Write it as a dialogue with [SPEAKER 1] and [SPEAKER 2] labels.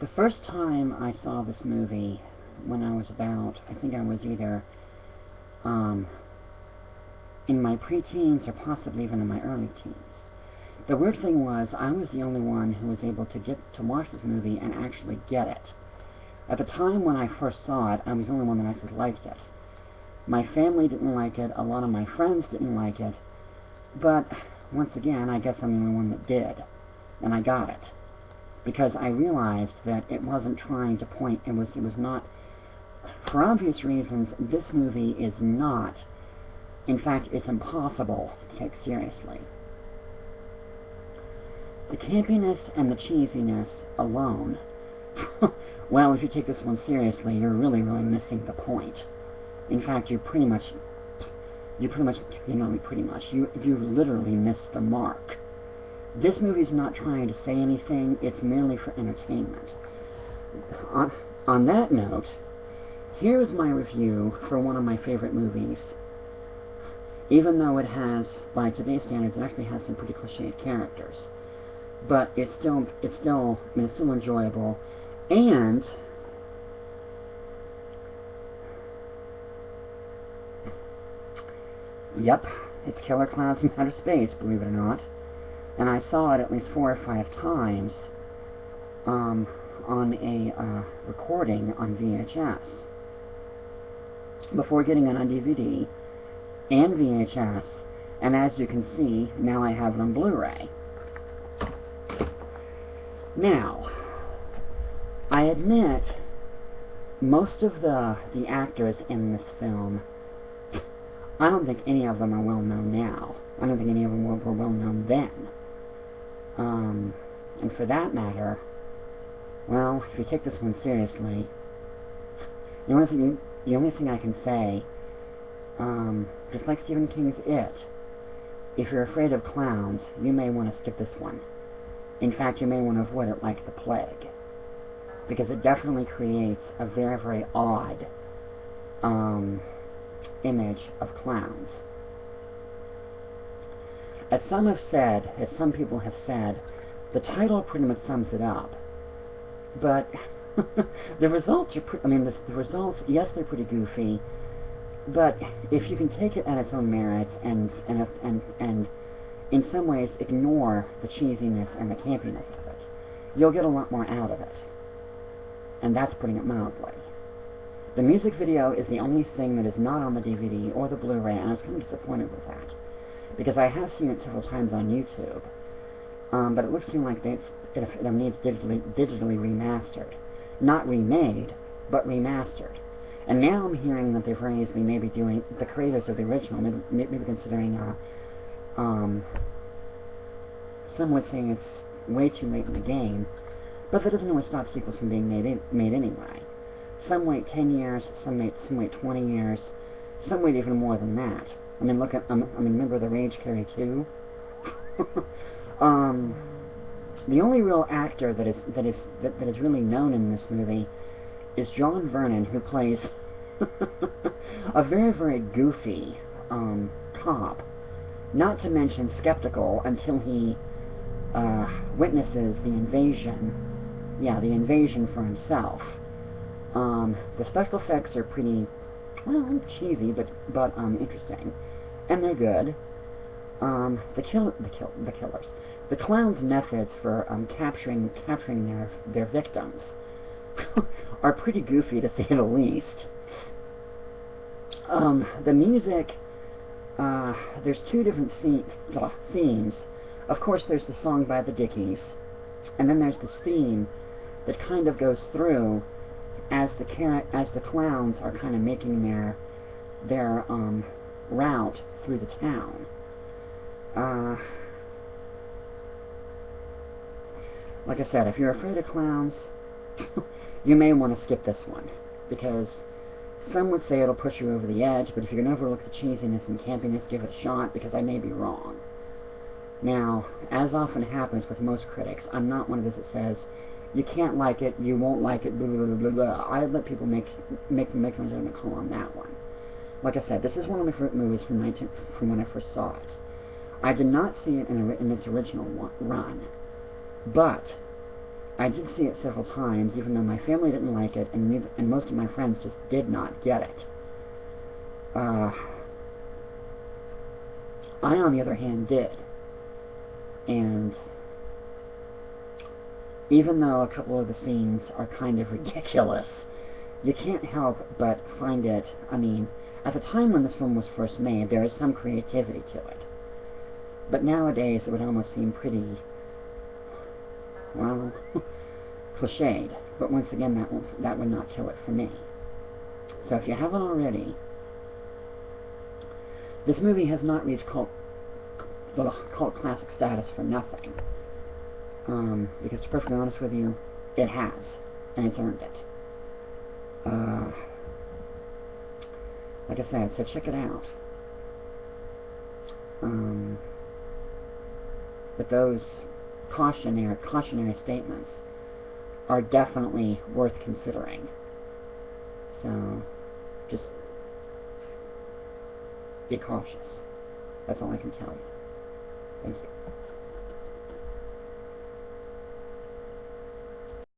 [SPEAKER 1] The first time I saw this movie, when I was about, I think I was either in my preteens or possibly even in my early teens. The weird thing was, I was the only one who was able to get to watch this movie and actually get it. At the time when I first saw it, I was the only one that actually liked it. My family didn't like it, a lot of my friends didn't like it, but once again, I guess I'm the only one that did, and I got it. Because I realized that it wasn't trying to point, it was not, for obvious reasons, this movie is not, in fact, it's impossible to take seriously. The campiness and the cheesiness alone, well, if you take this one seriously, you're really missing the point. In fact, you literally missed the mark. This movie's not trying to say anything, it's merely for entertainment. On that note, here's my review for one of my favorite movies. Even though it has, by today's standards, it actually has some pretty cliched characters. But it's still enjoyable, and yep, it's Killer Klowns from Outer Space, believe it or not. And I saw it at least 4 or 5 times on a recording on VHS before getting it on DVD and VHS, and as you can see, now I have it on Blu-ray. Now, I admit, most of the actors in this film, I don't think any of them are well known now. I don't think any of them were well known then. And for that matter, well, if you take this one seriously, the only thing I can say, just like Stephen King's It, if you're afraid of clowns, you may want to skip this one. In fact, you may want to avoid it like the plague, because it definitely creates a very odd image of clowns. As some people have said, the title pretty much sums it up. But the results are the results, yes, they're pretty goofy, but if you can take it at its own merits and in some ways ignore the cheesiness and the campiness of it, you'll get a lot more out of it. And that's putting it mildly. The music video is the only thing that is not on the DVD or the Blu-ray, and I was kind of disappointed with that, because I have seen it several times on YouTube, but it looks to me like it needs digitally remastered. Not remade, but remastered. And now I'm hearing that they've raised, they may be doing, the creators of the original, maybe considering, some would say it's way too late in the game, but that doesn't always stop sequels from being made anyway. Some wait 10 years, some wait 20 years, some wait even more than that. I mean, look at, remember the Rage Carry 2? The only real actor that is really known in this movie is John Vernon, who plays a very goofy cop, not to mention skeptical until he witnesses the invasion. Yeah, the invasion for himself. The special effects are pretty, well, cheesy, but interesting, and they're good. The killers, the clowns' methods for capturing their victims are pretty goofy, to say the least. The music, there's 2 different themes. Of course, there's the song by the Dickies, and then there's this theme that kind of goes through as the clowns are kind of making their route through the town. Like I said, if you're afraid of clowns, you may want to skip this one, because some would say it'll push you over the edge, but if you can overlook the cheesiness and campiness, give it a shot, because I may be wrong. Now, as often happens with most critics, I'm not one of those that says, you can't like it, you won't like it, blah, blah, blah, blah, blah. I let people make a legitimate call on that one. Like I said, this is one of my favorite movies from when I first saw it. I did not see it in its original run, but I did see it several times, even though my family didn't like it, and most of my friends just did not get it. I, on the other hand, did. And even though a couple of the scenes are kind of ridiculous, you can't help but find it, I mean, at the time when this film was first made, there is some creativity to it. But nowadays, it would almost seem pretty, well, cliched. But once again, that would not kill it for me. So if you haven't already, this movie has not reached cult classic status for nothing. Because to be perfectly honest with you, it has, and it's earned it. Like I said, so check it out. But those cautionary statements are definitely worth considering. So, just be cautious. That's all I can tell you. Thank you.